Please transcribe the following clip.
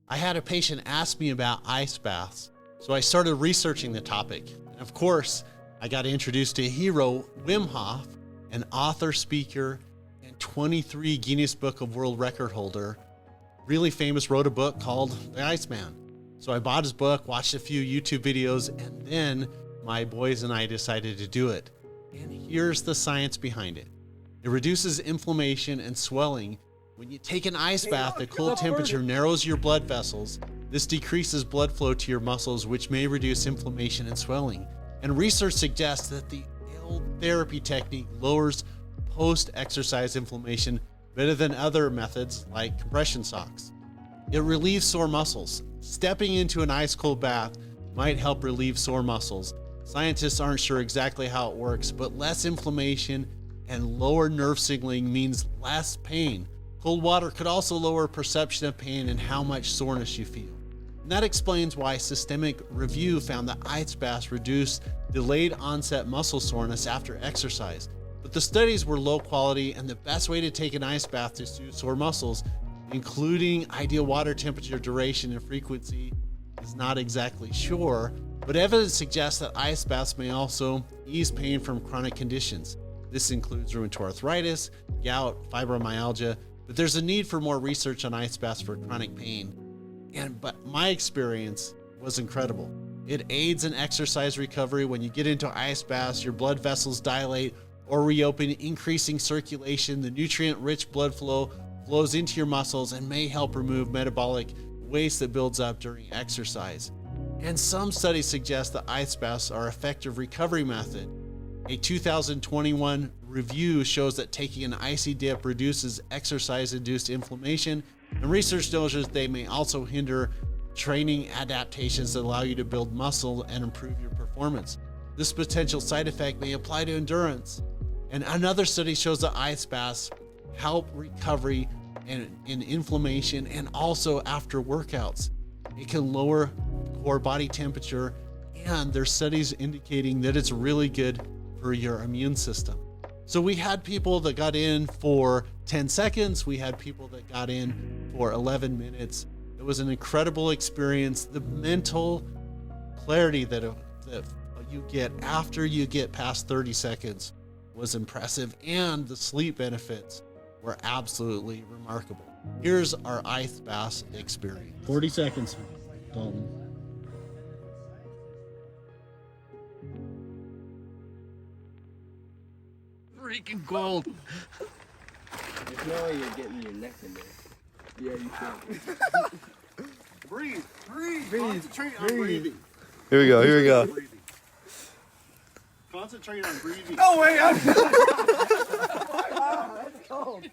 I had a patient ask me about ice baths, so I started researching the topic. And of course, I got introduced to a hero, Wim Hof, an author, speaker, and 23 Guinness Book of World Record holder. Really famous, wrote a book called The Iceman. So I bought his book, watched a few YouTube videos, and then my boys and I decided to do it. And here's the science behind it. It reduces inflammation and swelling. When you take an ice bath, the cold temperature narrows your blood vessels. This decreases blood flow to your muscles, which may reduce inflammation and swelling. And research suggests that the ill therapy technique lowers post-exercise inflammation better than other methods like compression socks. It relieves sore muscles. Stepping into an ice-cold bath might help relieve sore muscles. Scientists aren't sure exactly how it works, but less inflammation and lower nerve signaling means less pain. Cold water could also lower perception of pain and how much soreness you feel. And that explains why Systemic Review found that ice baths reduced delayed onset muscle soreness after exercise. But the studies were low quality, and the best way to take an ice bath to soothe sore muscles, including ideal water temperature, duration, and frequency, is not exactly sure. But evidence suggests that ice baths may also ease pain from chronic conditions. This includes rheumatoid arthritis, gout, fibromyalgia, but there's a need for more research on ice baths for chronic pain. But my experience was incredible. It aids in exercise recovery. When you get into ice baths, your blood vessels dilate or reopen, increasing circulation. The nutrient-rich blood flow flows into your muscles and may help remove metabolic waste that builds up during exercise. And some studies suggest that ice baths are an effective recovery method. A 2021 review shows that taking an icy dip reduces exercise-induced inflammation, and research shows that they may also hinder training adaptations that allow you to build muscle and improve your performance. This potential side effect may apply to endurance. And another study shows that ice baths help recovery and in inflammation and also after workouts. It can lower core body temperature, and there's studies indicating that it's really good for your immune system. So we had people that got in for 10 seconds. We had people that got in for 11 minutes. It was an incredible experience. The mental clarity that you get after you get past 30 seconds was impressive, and the sleep benefits were absolutely remarkable. Here's our ice bath experience. 40 seconds, Dalton. Freaking cold. There's no way you're getting your neck in there. Yeah, you can. Breathe. Concentrate on breathing. Here we go. Concentrate on breathing. Oh, wait. Wow, that's cold.